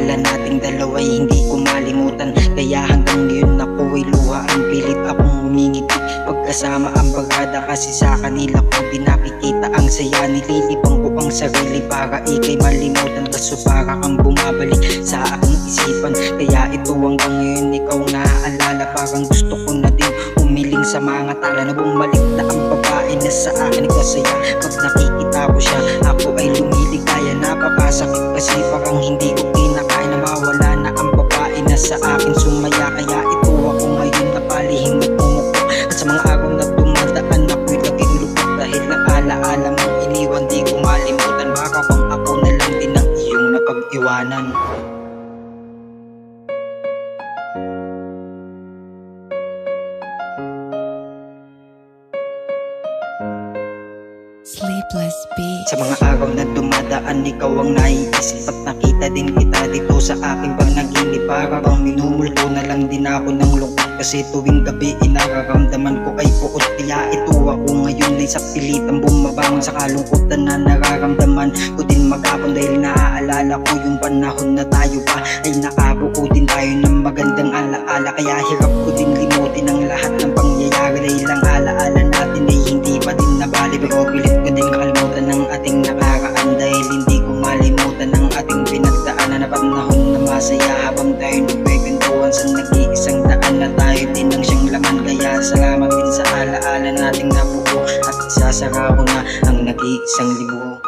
alaala nating dalawa'y hindi ko malimutan. Kaya hanggang ngayon ako'y luha ang pilit akong humingiti pagkasama ang bagada, kasi sa kanila ko di nakikita ang saya. Nililibang ko ang sarili para ikay malimutan, kaso para kang bumabalik sa aking isipan. Kaya ito hanggang ngayon ikaw naaalala, parang gusto ko na din umiling sa mga tala na bumalik na ang babae na sa akin nagkasaya. Pag nakikita ko siya, ako ay lumiligaya. Napakasakit kasi parang hindi ko kinakain na mawala na ang babae na sa akin sumaya. Kaya ito ako ngayon na palihim nagmumuko, at sa mga araw na dumadaan ako'y naging lupot dahil naalaala mong iniwan di ko malimutan. Baka bang ako na lang din ang iyong napag-iwanan. Sleepless Beat. Sa mga araw na dumadaan, ikaw ang naiisip at nakita din kita dito sa aking panaginip. Para bang minumulto na lang din ako ng lungkot, kasi tuwing gabi inararamdaman ko ay puot. Kaya ito ako ngayon ay sa pilitang bumabangon sa kalungkutan na nararamdaman ko din maghapon, dahil naaalala ko yung panahon na tayo pa ay nakabuo din tayo ng magandang alaala. Kaya hirap ko din limutin ang lahat ng pangyayari, dahil ang alaala natin ay hindi pa din nabali. Pero pilit ko din kalimutan ng ating nakaraan, dahil hindi ko malimutan ang ating pinagdaanan na panahon na masaya habang tayo nagkwentuhan sa nag-iisang daan na tayo din ang siyang laman. Kaya salamat din sa alaala nating nabuo, at isasara ko na ang nag-iisang libo.